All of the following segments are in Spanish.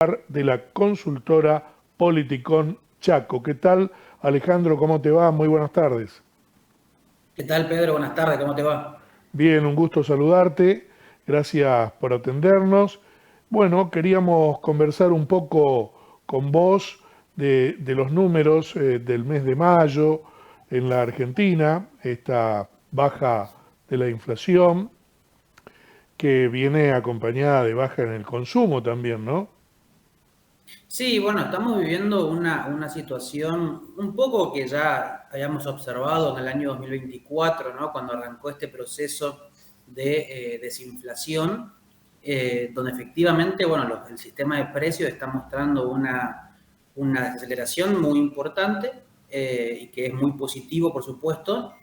de la consultora Politicón Chaco. ¿Qué tal, Alejandro? ¿Cómo te va? Muy buenas tardes. ¿Qué tal, Pedro? Buenas tardes, ¿cómo te va? Bien, un gusto saludarte. Gracias por atendernos. Bueno, queríamos conversar un poco con vos de los números del mes de mayo en la Argentina, esta baja de la inflación que viene acompañada de baja en el consumo también, ¿no? Sí, bueno, estamos viviendo una situación un poco que ya habíamos observado en el año 2024, ¿no? Cuando arrancó este proceso de desinflación, donde efectivamente, bueno, el sistema de precios está mostrando una desaceleración muy importante y que es muy positivo, por supuesto,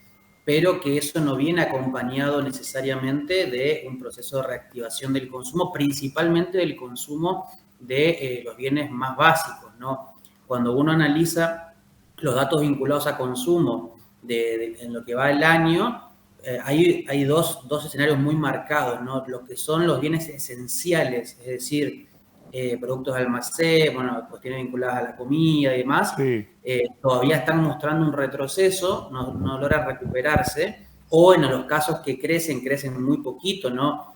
pero que eso no viene acompañado necesariamente de un proceso de reactivación del consumo, principalmente del consumo de los bienes más básicos, ¿no? Cuando uno analiza los datos vinculados a consumo en lo que va el año, hay dos escenarios muy marcados, ¿no? Lo que son los bienes esenciales, es decir, productos de almacén, bueno, cuestiones vinculadas a la comida y demás, Sí, todavía están mostrando un retroceso, no logran recuperarse, o en los casos que crecen muy poquito, ¿no?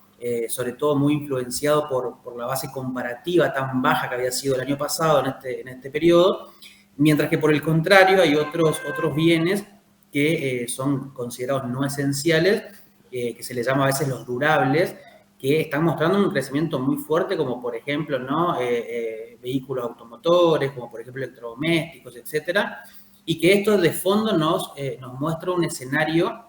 Sobre todo muy influenciado por la base comparativa tan baja que había sido el año pasado en este periodo, mientras que por el contrario hay otros bienes que son considerados no esenciales, que se les llama a veces los durables, que están mostrando un crecimiento muy fuerte, como por ejemplo, ¿no? Vehículos automotores, como por ejemplo electrodomésticos, etcétera, y que esto de fondo nos muestra un escenario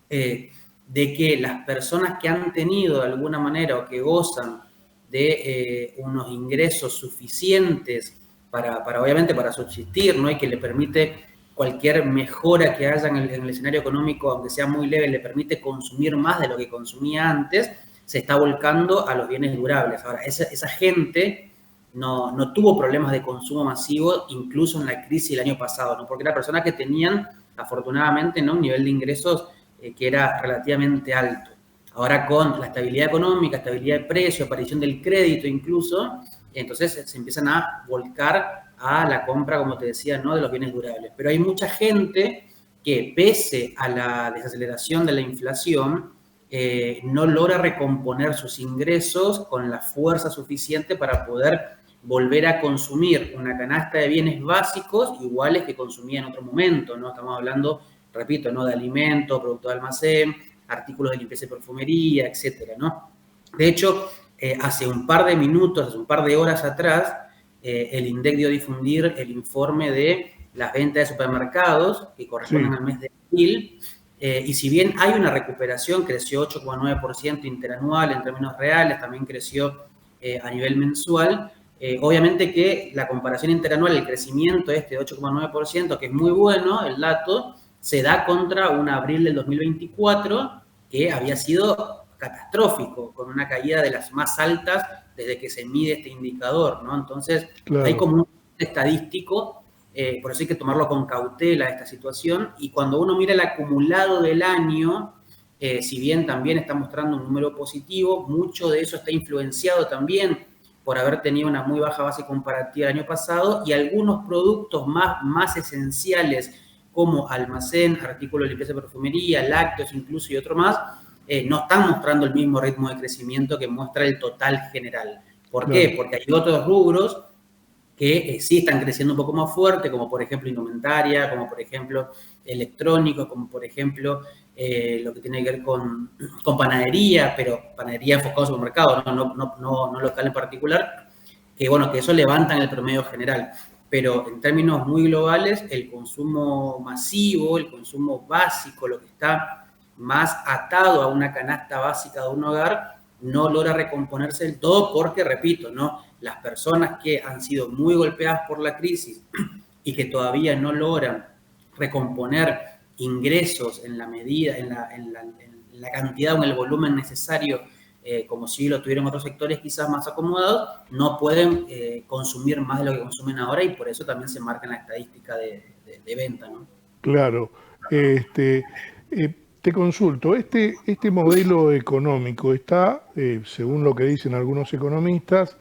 eh, de que las personas que han tenido de alguna manera o que gozan de unos ingresos suficientes obviamente para subsistir, ¿no? Y que le permite cualquier mejora que haya en el escenario económico, aunque sea muy leve, le permite consumir más de lo que consumía antes, se está volcando a los bienes durables. Ahora, esa gente no tuvo problemas de consumo masivo, incluso en la crisis del año pasado, ¿no? Porque eran personas que tenían, afortunadamente, ¿no? Un nivel de ingresos que era relativamente alto. Ahora con la estabilidad económica, estabilidad de precio, aparición del crédito incluso, entonces se empiezan a volcar a la compra, como te decía, ¿no? De los bienes durables. Pero hay mucha gente que pese a la desaceleración de la inflación, no logra recomponer sus ingresos con la fuerza suficiente para poder volver a consumir una canasta de bienes básicos iguales que consumía en otro momento, ¿no? Estamos hablando, repito, ¿no? De alimentos, productos de almacén, artículos de limpieza y perfumería, etcétera, ¿no? De hecho, hace un par de minutos, hace un par de horas atrás, el INDEC dio a difundir el informe de las ventas de supermercados que corresponden sí. al mes de abril, y si bien hay una recuperación, creció 8,9% interanual en términos reales, también creció a nivel mensual. Obviamente que la comparación interanual, el crecimiento este de 8,9%, que es muy bueno el dato, se da contra un abril del 2024 que había sido catastrófico, con una caída de las más altas desde que se mide este indicador, ¿no? Entonces, hay Claro. como un estadístico, por eso hay que tomarlo con cautela esta situación, y cuando uno mira el acumulado del año, si bien también está mostrando un número positivo, mucho de eso está influenciado también por haber tenido una muy baja base comparativa el año pasado y algunos productos más esenciales como almacén, artículos de limpieza y perfumería, lácteos incluso y otro más, no están mostrando el mismo ritmo de crecimiento que muestra el total general. ¿Por qué? Claro. Porque hay otros rubros que sí están creciendo un poco más fuerte, como por ejemplo indumentaria, como por ejemplo electrónicos, como por ejemplo lo que tiene que ver con panadería, pero panadería enfocada al supermercado, no local en particular, que bueno, que eso levanta en el promedio general. Pero en términos muy globales, el consumo masivo, el consumo básico, lo que está más atado a una canasta básica de un hogar, no logra recomponerse del todo porque, repito, ¿no? Las personas que han sido muy golpeadas por la crisis y que todavía no logran recomponer ingresos en la medida, en la cantidad o en el volumen necesario, como si lo tuvieran otros sectores quizás más acomodados, no pueden consumir más de lo que consumen ahora y por eso también se marca en la estadística de venta, ¿no? Claro. Este, te consulto, este modelo económico está, según lo que dicen algunos economistas,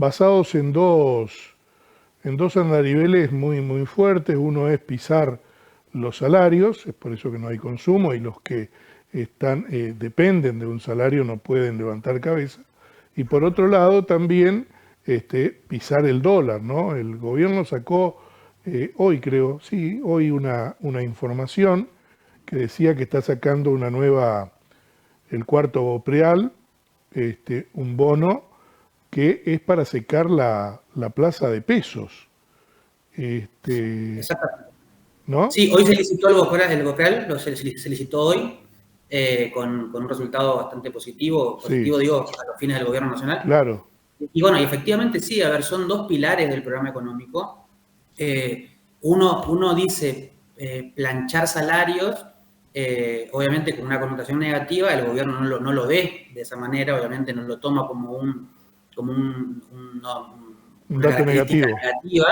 basados en dos andariveles muy, muy fuertes. Uno es pisar los salarios, es por eso que no hay consumo y los que dependen de un salario no pueden levantar cabeza. Y por otro lado también pisar el dólar, ¿no? El gobierno sacó hoy, creo, sí, hoy una información que decía que está sacando el cuarto BOPREAL, un bono que es para secar la plaza de pesos. Exacto. ¿No? Sí, hoy se licitó el BOPREAL, se licitó hoy con un resultado bastante positivo, Sí, digo, a los fines del gobierno nacional. claro, Y bueno, y efectivamente sí, a ver, son dos pilares del programa económico. Uno dice planchar salarios, obviamente con una connotación negativa, el gobierno no lo ve de esa manera, obviamente no lo toma como un una dato característica negativo. negativa.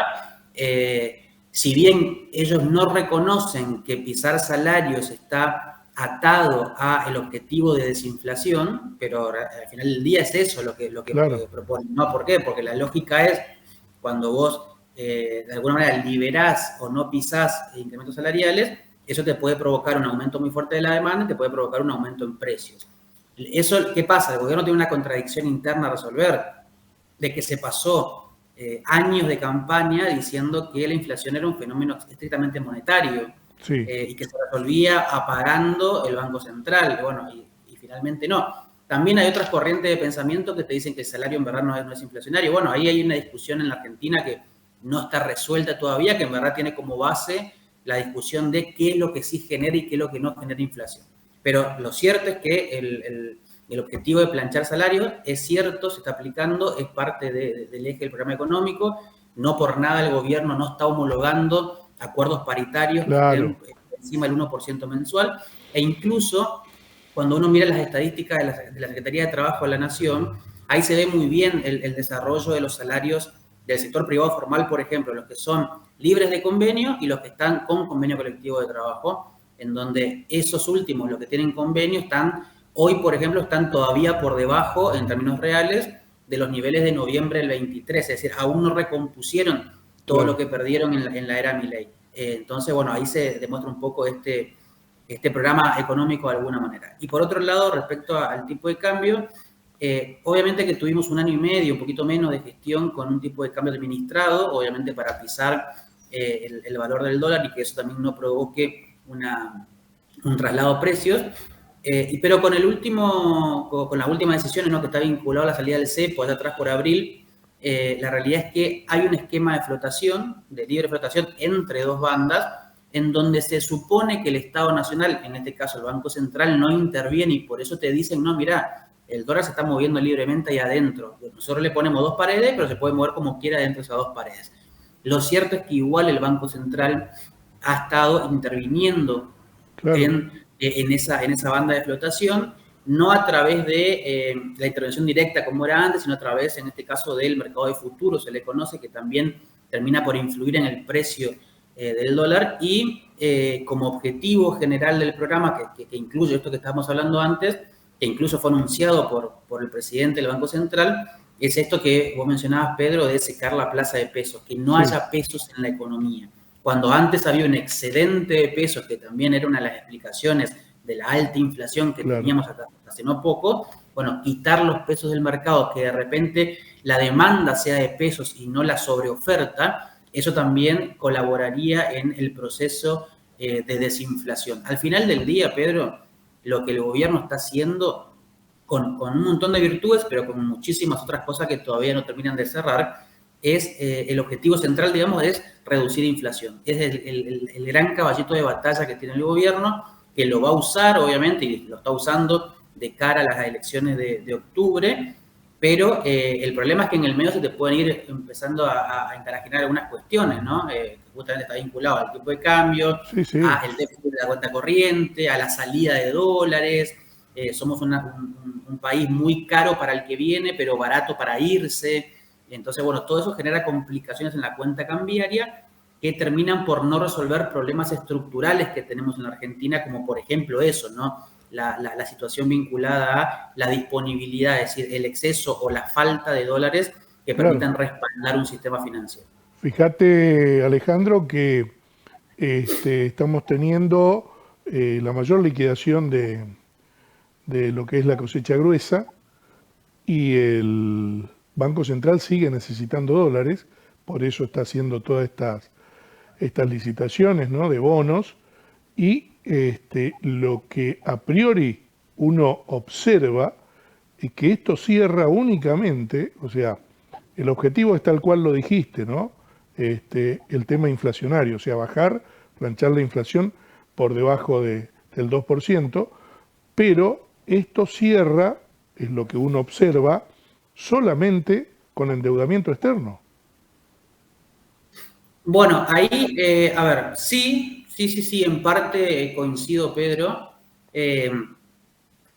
Si bien ellos no reconocen que pisar salarios está atado al objetivo de desinflación, pero al final del día es eso lo que Claro, proponen. ¿No? ¿Por qué? Porque la lógica es cuando vos de alguna manera liberás o no pisás incrementos salariales, eso te puede provocar un aumento muy fuerte de la demanda y te puede provocar un aumento en precios. Eso, ¿qué pasa? El gobierno tiene una contradicción interna a resolver, de que se pasó años de campaña diciendo que la inflación era un fenómeno estrictamente monetario sí, y que se resolvía apagando el Banco Central. Bueno, y finalmente no. También hay otras corrientes de pensamiento que te dicen que el salario en verdad no es inflacionario. Bueno, ahí hay una discusión en la Argentina que no está resuelta todavía, que en verdad tiene como base la discusión de qué es lo que sí genera y qué es lo que no genera inflación. Pero lo cierto es que el objetivo de planchar salarios es cierto, se está aplicando, es parte del eje del programa económico. No por nada el gobierno no está homologando acuerdos paritarios que estén claro, encima del 1% mensual. E incluso cuando uno mira las estadísticas de la Secretaría de Trabajo de la Nación, ahí se ve muy bien el desarrollo de los salarios del sector privado formal, por ejemplo, los que son libres de convenio y los que están con convenio colectivo de trabajo, en donde esos últimos, los que tienen convenio, hoy, por ejemplo, están todavía por debajo, en términos reales, de los niveles de noviembre del 23, es decir, aún no recompusieron todo lo claro. que perdieron en la era Milei. Entonces, bueno, ahí se demuestra un poco este programa económico de alguna manera. Y por otro lado, respecto al tipo de cambio, obviamente que tuvimos un año y medio, un poquito menos de gestión con un tipo de cambio administrado, obviamente para pisar el valor del dólar y que eso también no provoque un traslado de precios. Pero con la última decisión, ¿no? Que está vinculado a la salida del cepo allá atrás por abril, la realidad es que hay un esquema de flotación, de libre flotación entre dos bandas, en donde se supone que el Estado Nacional, en este caso el Banco Central, no interviene y por eso te dicen, no, mira, el dólar se está moviendo libremente ahí adentro. Nosotros le ponemos dos paredes, pero se puede mover como quiera dentro de esas dos paredes. Lo cierto es que igual el Banco Central ha estado interviniendo Claro, en esa banda de flotación, no a través de la intervención directa como era antes, sino a través, en este caso, del mercado de futuros, se le conoce, que también termina por influir en el precio del dólar y como objetivo general del programa, que incluye esto que estábamos hablando antes, que incluso fue anunciado por el presidente del Banco Central, es esto que vos mencionabas, Pedro, de secar la plaza de pesos, que no sí, haya pesos en la economía. Cuando antes había un excedente de pesos, que también era una de las explicaciones de la alta inflación que claro. teníamos hasta hace no poco, bueno, quitar los pesos del mercado, que de repente la demanda sea de pesos y no la sobreoferta, eso también colaboraría en el proceso de desinflación. Al final del día, Pedro, lo que el gobierno está haciendo, con un montón de virtudes, pero con muchísimas otras cosas que todavía no terminan de cerrar, es el objetivo central, digamos, es reducir inflación. Es el gran caballito de batalla que tiene el gobierno, que lo va a usar, obviamente, y lo está usando de cara a las elecciones de octubre, pero el problema es que en el medio se te pueden ir empezando a encarajinar algunas cuestiones, ¿no? Que justamente está vinculado al tipo de cambio, Sí, sí, al déficit de la cuenta corriente, a la salida de dólares. Somos un país muy caro para el que viene, pero barato para irse. Entonces, bueno, todo eso genera complicaciones en la cuenta cambiaria que terminan por no resolver problemas estructurales que tenemos en la Argentina, como por ejemplo eso, ¿no? La situación vinculada a la disponibilidad, es decir, el exceso o la falta de dólares que claro. permitan respaldar un sistema financiero. Fíjate, Alejandro, que estamos teniendo la mayor liquidación de lo que es la cosecha gruesa y el Banco Central sigue necesitando dólares, por eso está haciendo todas estas licitaciones, ¿no?, de bonos, y lo que a priori uno observa es que esto cierra únicamente, o sea, el objetivo es tal cual lo dijiste, ¿no? El tema inflacionario, o sea, bajar, planchar la inflación por debajo del 2%, pero esto cierra, es lo que uno observa, solamente con endeudamiento externo. Bueno, ahí, a ver, sí, en parte coincido, Pedro. Eh,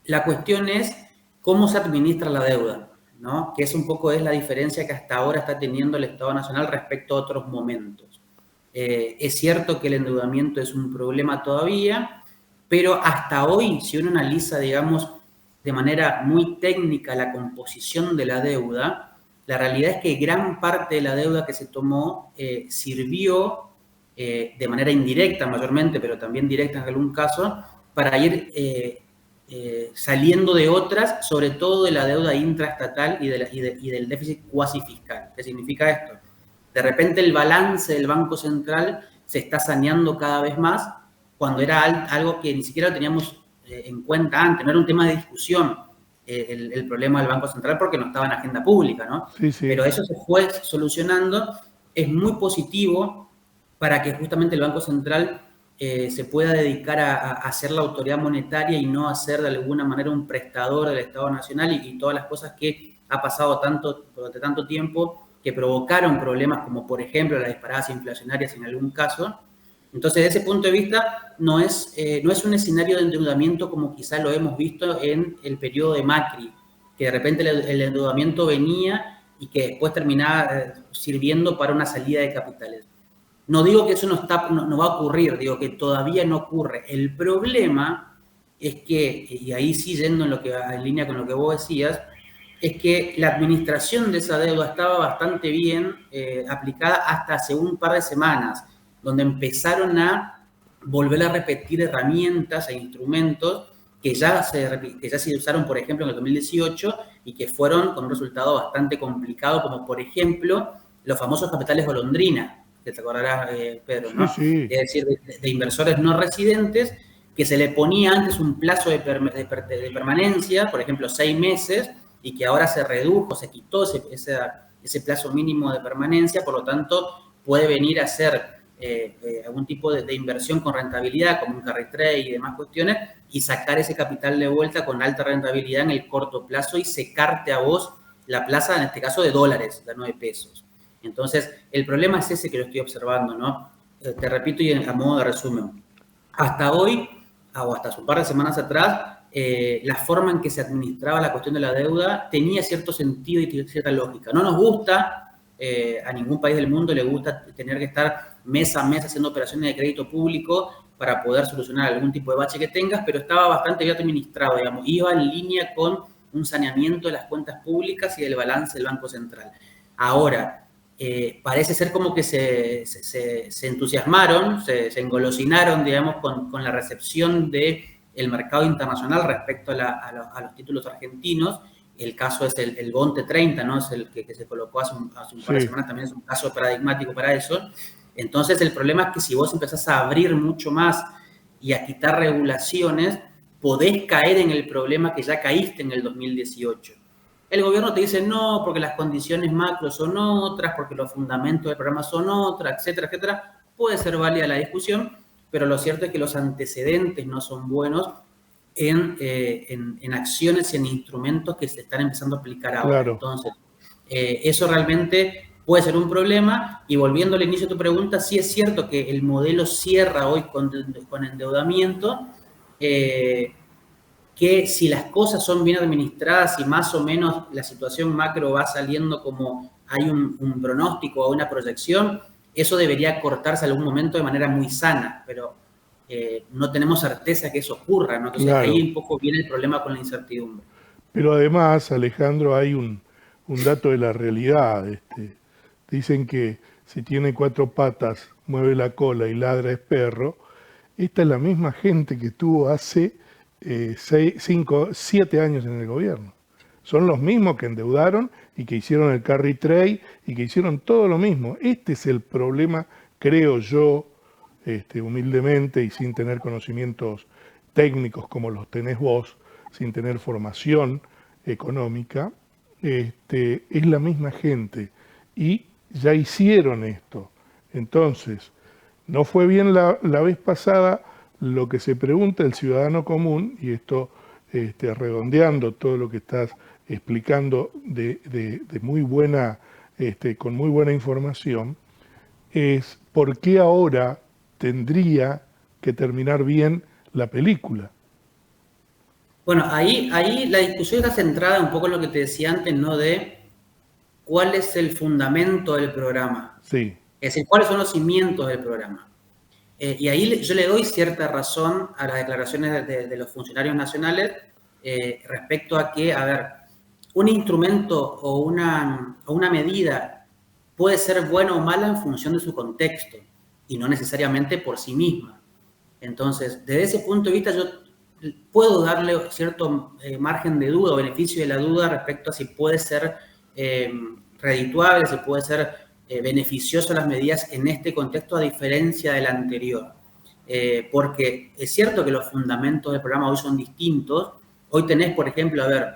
la cuestión es cómo se administra la deuda, ¿no? Que es un poco es la diferencia que hasta ahora está teniendo el Estado Nacional respecto a otros momentos. Es cierto que el endeudamiento es un problema todavía, pero hasta hoy, si uno analiza, digamos, de manera muy técnica la composición de la deuda, la realidad es que gran parte de la deuda que se tomó sirvió de manera indirecta mayormente, pero también directa en algún caso, para ir saliendo de otras, sobre todo de la deuda intraestatal y del déficit cuasi fiscal. ¿Qué significa esto? De repente el balance del Banco Central se está saneando cada vez más cuando era algo que ni siquiera lo teníamos en cuenta antes, no era un tema de discusión el problema del Banco Central porque no estaba en agenda pública, ¿no? Sí, sí, Pero eso se fue solucionando, es muy positivo para que justamente el Banco Central se pueda dedicar a hacer la autoridad monetaria y no a ser de alguna manera un prestador del Estado Nacional y todas las cosas que ha pasado durante tanto tiempo que provocaron problemas como por ejemplo las disparadas inflacionarias en algún caso. Entonces, desde ese punto de vista, no es un escenario de endeudamiento como quizá lo hemos visto en el periodo de Macri, que de repente el endeudamiento venía y que después terminaba sirviendo para una salida de capitales. No digo que eso no va a ocurrir, digo que todavía no ocurre. El problema es que, y ahí sí yendo en línea con lo que vos decías, es que la administración de esa deuda estaba bastante bien aplicada hasta hace un par de semanas, donde empezaron a volver a repetir herramientas e instrumentos que ya se usaron, por ejemplo, en el 2018 y que fueron con un resultado bastante complicado, como por ejemplo los famosos capitales golondrina, que te acordarás, Pedro, sí, ¿no? sí, Es decir, de inversores no residentes, que se le ponía antes un plazo de permanencia, por ejemplo, 6 meses, y que ahora se redujo, se quitó ese plazo mínimo de permanencia, por lo tanto puede venir a ser algún tipo de inversión con rentabilidad, como un carry trade y demás cuestiones, y sacar ese capital de vuelta con alta rentabilidad en el corto plazo y secarte a vos la plaza, en este caso de dólares, de 9 pesos. Entonces, el problema es ese que lo estoy observando, ¿no? Te repito y a modo de resumen. Hasta hoy, o hasta hace un par de semanas atrás, la forma en que se administraba la cuestión de la deuda tenía cierto sentido y cierta lógica. No nos gusta, a ningún país del mundo le gusta tener que estar mes a mes haciendo operaciones de crédito público para poder solucionar algún tipo de bache que tengas, pero estaba bastante bien administrado, digamos, iba en línea con un saneamiento de las cuentas públicas y del balance del Banco Central. Ahora, parece ser como que se entusiasmaron, se engolosinaron, digamos, con la recepción del mercado internacional respecto a los títulos argentinos. El caso es el Bonte 30, ¿no? Es el que se colocó hace un par de sí. semanas, también es un caso paradigmático para eso. Entonces, el problema es que si vos empezás a abrir mucho más y a quitar regulaciones, podés caer en el problema que ya caíste en el 2018. El gobierno te dice no, porque las condiciones macro son otras, porque los fundamentos del programa son otras, etcétera, etcétera. Puede ser válida la discusión, pero lo cierto es que los antecedentes no son buenos en acciones y en instrumentos que se están empezando a aplicar ahora. Claro. Entonces, eso realmente puede ser un problema. Y volviendo al inicio de tu pregunta, sí es cierto que el modelo cierra hoy con endeudamiento. Que si las cosas son bien administradas y más o menos la situación macro va saliendo como hay un pronóstico o una proyección, eso debería cortarse en algún momento de manera muy sana, pero no tenemos certeza que eso ocurra, ¿no? Entonces ahí Claro. un poco viene el problema con la incertidumbre. Pero además, Alejandro, hay un dato de la realidad. Dicen que si tiene 4 patas, mueve la cola y ladra es perro. Esta es la misma gente que estuvo hace 5, 7 años en el gobierno. Son los mismos que endeudaron y que hicieron el carry trade y que hicieron todo lo mismo. Este es el problema, creo yo, humildemente y sin tener conocimientos técnicos como los tenés vos, sin tener formación económica, es la misma gente y ya hicieron esto. Entonces, no fue bien la vez pasada lo que se pregunta el ciudadano común, y esto redondeando todo lo que estás explicando de muy buena, con muy buena información, es por qué ahora tendría que terminar bien la película. Bueno, ahí la discusión está centrada un poco en lo que te decía antes, ¿no? De cuál es el fundamento del programa. Sí. Es decir, cuáles son los cimientos del programa. Y ahí yo le doy cierta razón a las declaraciones de los funcionarios nacionales respecto a que, a ver, un instrumento o una medida puede ser buena o mala en función de su contexto y no necesariamente por sí misma. Entonces, desde ese punto de vista, yo puedo darle cierto margen de duda o beneficio de la duda respecto a si puede ser redituable, si puede ser beneficioso las medidas en este contexto a diferencia del anterior. Porque es cierto que los fundamentos del programa hoy son distintos. Hoy tenés, por ejemplo, a ver,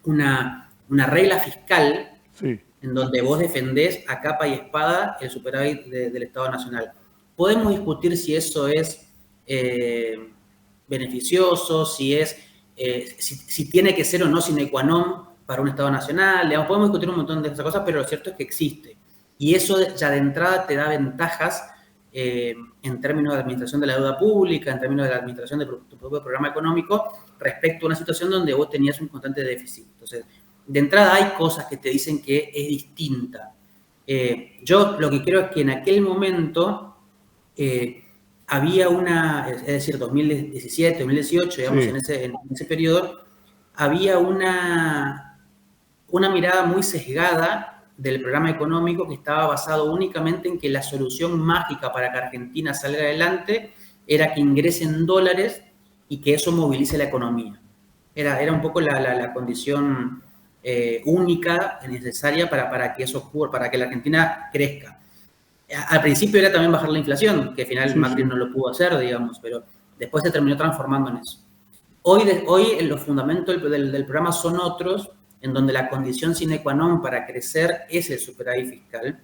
una regla fiscal Sí. en donde vos defendés a capa y espada el superávit del Estado Nacional. Podemos discutir si eso es beneficioso, si tiene que ser o no sine qua non para un Estado Nacional. Digamos, podemos discutir un montón de esas cosas, pero lo cierto es que existe. Y eso ya de entrada te da ventajas en términos de administración de la deuda pública, en términos de la administración de tu propio programa económico, respecto a una situación donde vos tenías un constante déficit. Entonces, de entrada hay cosas que te dicen que es distinta. Yo lo que creo es que en aquel momento había es decir, 2017, 2018, digamos, Sí. en ese periodo, había una mirada muy sesgada del programa económico que estaba basado únicamente en que la solución mágica para que Argentina salga adelante era que ingresen dólares y que eso movilice la economía. Era un poco la condición única, necesaria para que eso ocurra, para que la Argentina crezca. Al principio era también bajar la inflación, que al final Sí, Macri sí. no lo pudo hacer, digamos, pero después se terminó transformando en eso. Hoy los fundamentos del programa son otros, en donde la condición sine qua non para crecer es el superávit fiscal,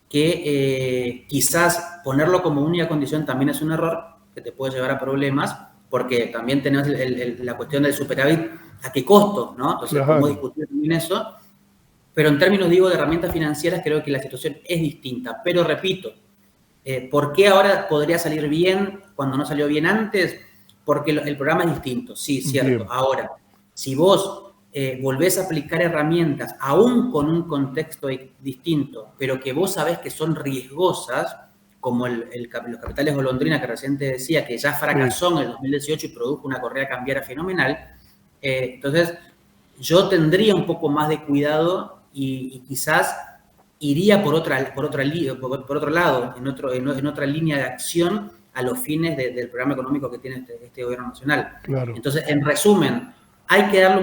que quizás ponerlo como única condición también es un error, que te puede llevar a problemas, porque también tenemos la cuestión del superávit, ¿a qué costo? ¿No? Entonces, podemos Claro. discutir también eso, pero en términos, digo, de herramientas financieras, creo que la situación es distinta. Pero repito, ¿por qué ahora podría salir bien cuando no salió bien antes? Porque el programa es distinto, sí, cierto. Bien. Ahora, si vos volvés a aplicar herramientas, aún con un contexto distinto, pero que vos sabés que son riesgosas, como los capitales golondrina que recién te decía, que ya fracasó en el 2018 y produjo una correa cambiaria fenomenal, entonces yo tendría un poco más de cuidado y quizás iría por otro lado, en otra línea de acción a los fines del programa económico que tiene este gobierno nacional. Claro. Entonces, en resumen, hay que darle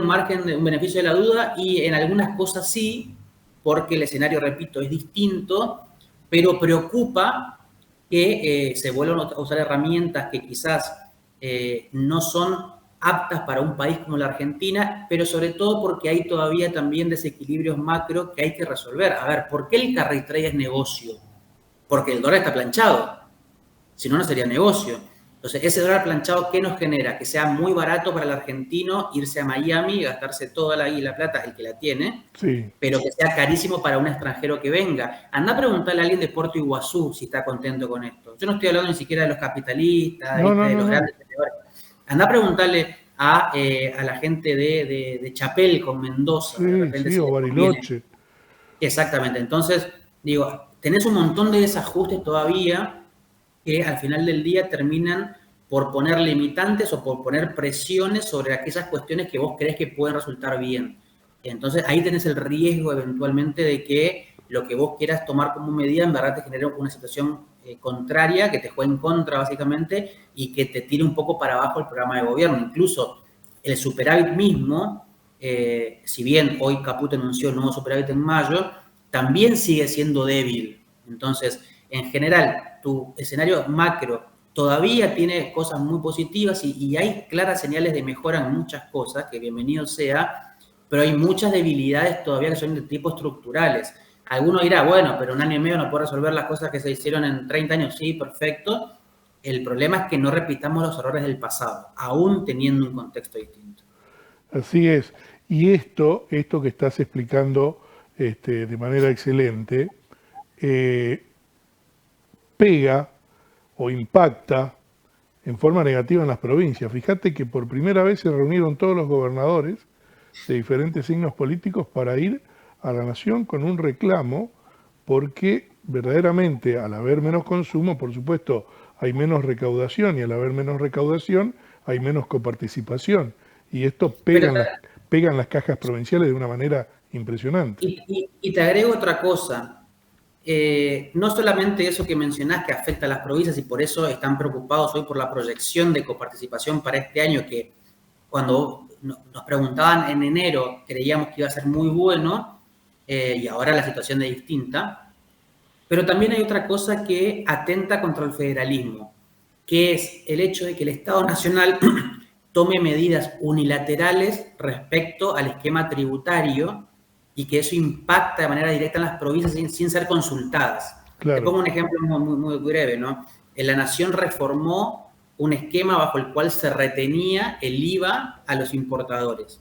un beneficio de la duda y en algunas cosas sí, porque el escenario, repito, es distinto, pero preocupa que se vuelvan a usar herramientas que quizás no son aptas para un país como la Argentina, pero sobre todo porque hay todavía también desequilibrios macro que hay que resolver. A ver, ¿por qué el carry trade es negocio? Porque el dólar está planchado, si no, no sería negocio. Entonces, ese dólar planchado, ¿qué nos genera? Que sea muy barato para el argentino irse a Miami y gastarse toda la plata, el que la tiene, Sí. pero que sea carísimo para un extranjero que venga. Anda a preguntarle a alguien de Puerto Iguazú si está contento con esto. Yo no estoy hablando ni siquiera de los capitalistas, No, no, de no, los no. grandes tenedores. Anda a preguntarle a la gente de Chapel con Mendoza, de Sí, repente sí, si o les conviene. Bariloche. Exactamente. Entonces, digo, tenés un montón de desajustes todavía que al final del día terminan por poner limitantes o por poner presiones sobre aquellas cuestiones que vos crees que pueden resultar bien. Entonces ahí tenés el riesgo eventualmente de que lo que vos quieras tomar como medida en verdad te genere una situación contraria, que te juegue en contra básicamente y que te tire un poco para abajo el programa de gobierno. Incluso el superávit mismo, si bien hoy Caputo anunció el nuevo superávit en mayo, también sigue siendo débil. Entonces, en general, tu escenario macro todavía tiene cosas muy positivas y hay claras señales de mejora en muchas cosas, que bienvenido sea, pero hay muchas debilidades todavía que son de tipo estructurales. Alguno dirá, bueno, pero un año y medio no puede resolver las cosas que se hicieron en 30 años. Sí, perfecto. El problema es que no repitamos los errores del pasado, aún teniendo un contexto distinto. Así es. Y esto que estás explicando de manera excelente, eh, pega o impacta en forma negativa en las provincias. Fíjate que por primera vez se reunieron todos los gobernadores de diferentes signos políticos para ir a la nación con un reclamo, porque verdaderamente al haber menos consumo, por supuesto, hay menos recaudación, y al haber menos recaudación hay menos coparticipación. Y esto Pero, pega en las cajas provinciales de una manera impresionante. y te agrego otra cosa. No solamente eso que mencionás que afecta a las provincias y por eso están preocupados hoy por la proyección de coparticipación para este año, que cuando nos preguntaban en enero creíamos que iba a ser muy bueno y ahora la situación es distinta, pero también hay otra cosa que atenta contra el federalismo, que es el hecho de que el Estado Nacional tome medidas unilaterales respecto al esquema tributario y que eso impacta de manera directa en las provincias sin ser consultadas. Te Claro, pongo un ejemplo muy breve, ¿no? La Nación reformó un esquema bajo el cual se retenía el IVA a los importadores.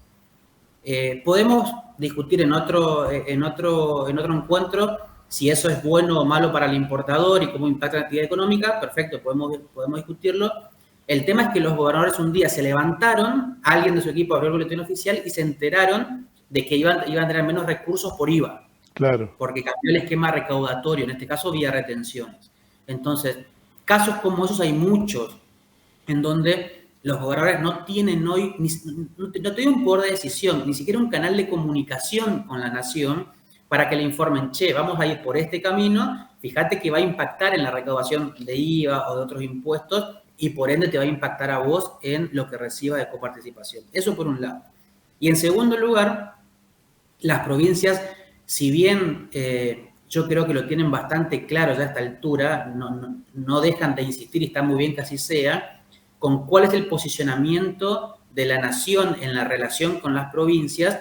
Podemos discutir en otro encuentro si eso es bueno o malo para el importador y cómo impacta la actividad económica. Perfecto, podemos discutirlo. El tema es que los gobernadores un día se levantaron, alguien de su equipo abrió el boletín oficial y se enteraron de que iban a tener menos recursos por IVA, claro. porque cambió el esquema recaudatorio, en este caso vía retenciones. Entonces, casos como esos hay muchos, en donde los gobernadores no tienen hoy, no tienen un poder de decisión, ni siquiera un canal de comunicación con la nación para que le informen, che, vamos a ir por este camino, fíjate que va a impactar en la recaudación de IVA o de otros impuestos y por ende te va a impactar a vos en lo que reciba de coparticipación. Eso por un lado. Y en segundo lugar, las provincias, si bien yo creo que lo tienen bastante claro ya a esta altura, no dejan de insistir y está muy bien que así sea, con cuál es el posicionamiento de la nación en la relación con las provincias,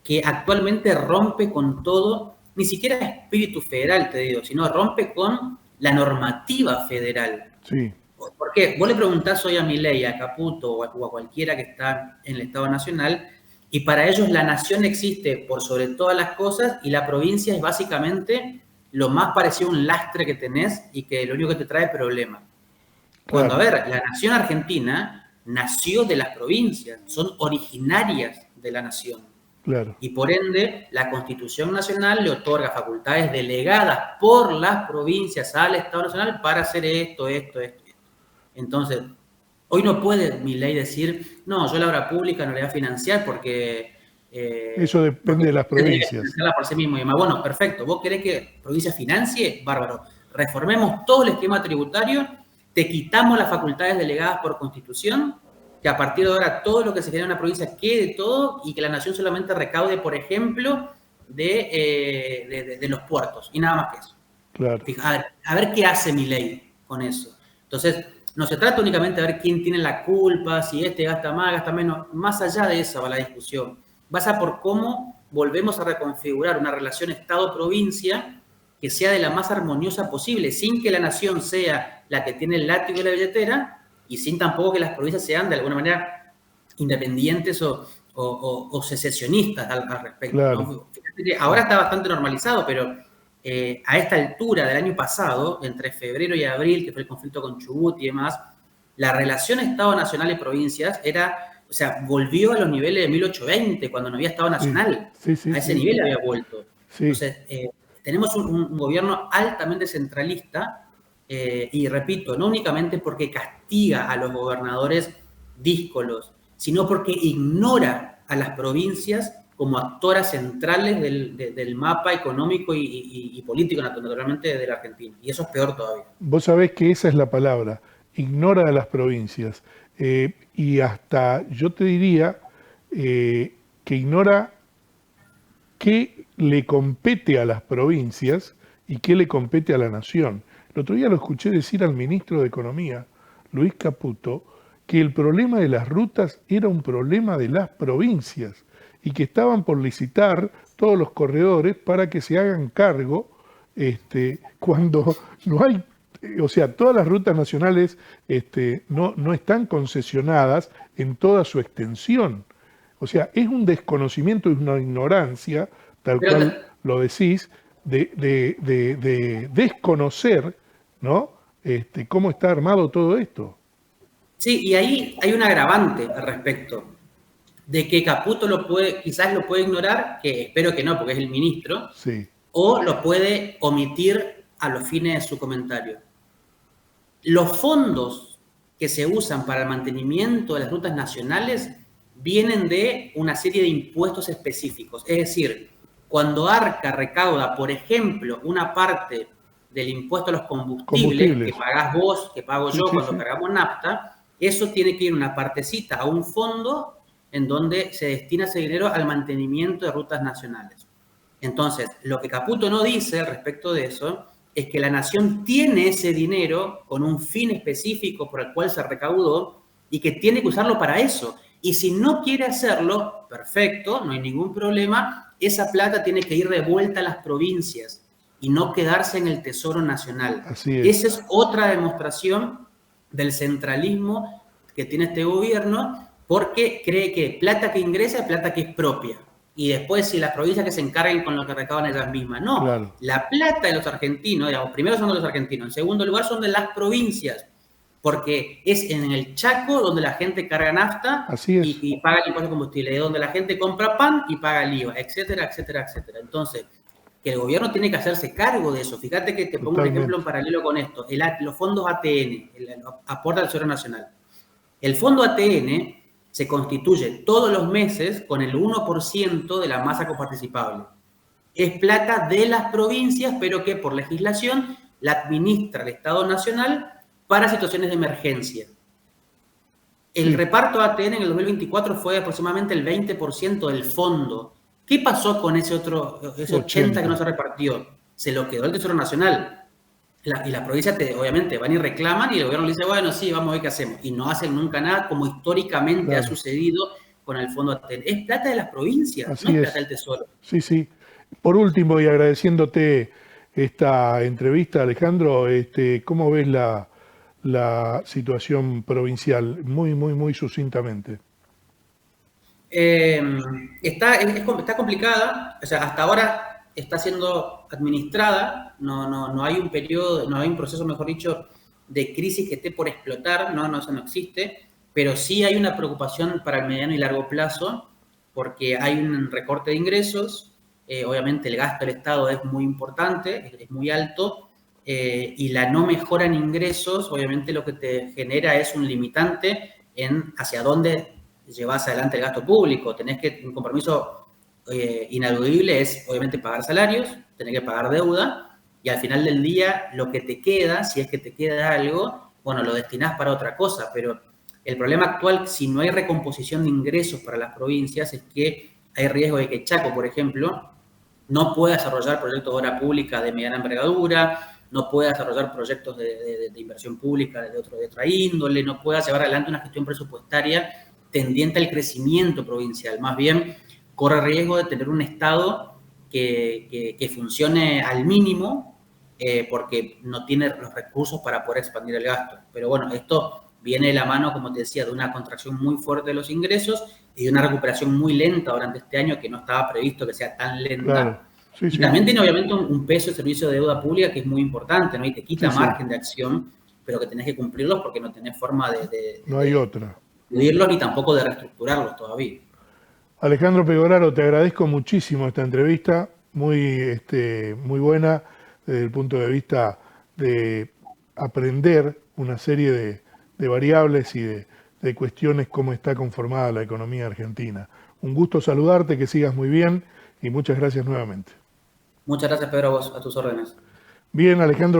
que actualmente rompe con todo, ni siquiera espíritu federal, te digo, sino rompe con la normativa federal. Sí, ¿Por qué? Vos le preguntás hoy a Milei, a Caputo o a cualquiera que está en el Estado Nacional, y para ellos la nación existe por sobre todas las cosas y la provincia es básicamente lo más parecido a un lastre que tenés y que lo único que te trae es problema. Cuando, a claro, ver, la nación argentina nació de las provincias, son originarias de la nación. claro. Y por ende, la Constitución Nacional le otorga facultades delegadas por las provincias al Estado Nacional para hacer esto. Entonces, hoy no puede Milei decir, no, yo la obra pública no le voy a financiar porque Eso depende de las tendría que provincias. financiarla por sí mismo. Y además, bueno, perfecto, vos querés que provincia financie, bárbaro. Reformemos todo el esquema tributario, te quitamos las facultades delegadas por Constitución, que a partir de ahora todo lo que se genera en una provincia quede todo y que la nación solamente recaude, por ejemplo, de los puertos y nada más que eso. Claro, A ver qué hace Milei con eso. Entonces, no se trata únicamente de ver quién tiene la culpa, si este gasta más, gasta menos. Más allá de esa va la discusión. Pasa por cómo volvemos a reconfigurar una relación Estado-provincia que sea de la más armoniosa posible, sin que la nación sea la que tiene el látigo y la billetera y sin tampoco que las provincias sean de alguna manera independientes o secesionistas al respecto, claro. ¿no? Fíjate que ahora está bastante normalizado, pero a esta altura del año pasado, entre febrero y abril, que fue el conflicto con Chubut y demás, la relación Estado Nacional y provincias era, o sea, volvió a los niveles de 1820, cuando no había Estado Sí, Nacional. sí, sí, A ese sí, nivel había vuelto. sí, Entonces, tenemos un gobierno altamente centralista y repito, no únicamente porque castiga a los gobernadores díscolos, sino porque ignora a las provincias como actoras centrales del mapa económico y político, naturalmente, de la Argentina. Y eso es peor todavía. Vos sabés que esa es la palabra, ignora a las provincias. Y hasta yo te diría que ignora qué le compete a las provincias y qué le compete a la nación. El otro día lo escuché decir al ministro de Economía, Luis Caputo, que el problema de las rutas era un problema de las provincias y que estaban por licitar todos los corredores para que se hagan cargo cuando no hay, o sea, todas las rutas nacionales no están concesionadas en toda su extensión. O sea, es un desconocimiento y una ignorancia, tal Pero cual lo decís, de desconocer, ¿no? Cómo está armado todo esto. sí, y ahí hay un agravante al respecto, de que Caputo quizás lo puede ignorar, que espero que no, porque es el ministro, Sí, o lo puede omitir a los fines de su comentario. Los fondos que se usan para el mantenimiento de las rutas nacionales vienen de una serie de impuestos específicos. Es decir, cuando Arca recauda, por ejemplo, una parte del impuesto a los combustibles que pagás vos, que pago yo cuando cargamos nafta, eso tiene que ir una partecita a un fondo en donde se destina ese dinero al mantenimiento de rutas nacionales. Entonces, lo que Caputo no dice respecto de eso es que la nación tiene ese dinero con un fin específico por el cual se recaudó y que tiene que usarlo para eso. Y si no quiere hacerlo, perfecto, no hay ningún problema, esa plata tiene que ir de vuelta a las provincias y no quedarse en el Tesoro Nacional. así es. Esa es otra demostración del centralismo que tiene este gobierno, porque cree que plata que ingresa es plata que es propia. Y después si las provincias que se encarguen con lo que recaudan ellas mismas. No, Claro. la plata de los argentinos, digamos, primero son de los argentinos, en segundo lugar son de las provincias, porque es en el Chaco donde la gente carga nafta y paga el impuesto de combustible, es donde la gente compra pan y paga el IVA, etcétera, etcétera, etcétera. Entonces, que el gobierno tiene que hacerse cargo de eso. Fíjate que te pongo un ejemplo en paralelo con esto. Los fondos ATN, el aporte al Tesoro Nacional. El fondo ATN se constituye todos los meses con el 1% de la masa coparticipable. Es plata de las provincias, pero que por legislación la administra el Estado Nacional para situaciones de emergencia. El reparto ATN en el 2024 fue aproximadamente el 20% del fondo. ¿Qué pasó con ese 80 que no se repartió? Se lo quedó el Tesoro Nacional. Y las provincias obviamente van y reclaman y el gobierno le dice, bueno, sí, vamos a ver qué hacemos. Y no hacen nunca nada como históricamente ha sucedido con el fondo ATN. Es plata de las provincias, así no es plata del Tesoro. Sí, sí. Por último, y agradeciéndote esta entrevista, Alejandro, ¿cómo ves la situación provincial? Muy sucintamente. Está complicada, o sea, hasta ahora está siendo administrada, no hay un periodo, no hay un proceso, mejor dicho, de crisis que esté por explotar, eso no existe, pero sí hay una preocupación para el mediano y largo plazo, porque hay un recorte de ingresos, obviamente el gasto del Estado es muy importante, es muy alto, y la no mejora en ingresos, obviamente lo que te genera es un limitante en hacia dónde llevas adelante el gasto público. Un compromiso ineludible es obviamente pagar salarios, tener que pagar deuda, y al final del día lo que te queda, si es que te queda algo, bueno, lo destinás para otra cosa, pero el problema actual, si no hay recomposición de ingresos para las provincias, es que hay riesgo de que Chaco, por ejemplo, no pueda desarrollar proyectos de obra pública de mediana envergadura, no pueda desarrollar proyectos de inversión pública de otra índole, no pueda llevar adelante una gestión presupuestaria tendiente al crecimiento provincial. Más bien, corre riesgo de tener un Estado que funcione al mínimo porque no tiene los recursos para poder expandir el gasto. Pero bueno, esto viene de la mano, como te decía, de una contracción muy fuerte de los ingresos y de una recuperación muy lenta durante este año que no estaba previsto que sea tan lenta. Claro. Y también tiene obviamente un peso el servicio de deuda pública que es muy importante, ¿no? Y te quita margen de acción, pero que tenés que cumplirlos porque no tenés forma no hay otra. Ni tampoco de reestructurarlos todavía. Alejandro Pegoraro, te agradezco muchísimo esta entrevista, muy buena desde el punto de vista de aprender una serie de variables y de cuestiones cómo está conformada la economía argentina. Un gusto saludarte, que sigas muy bien y muchas gracias nuevamente. Muchas gracias, Pedro, a vos, a tus órdenes. Bien, Alejandro.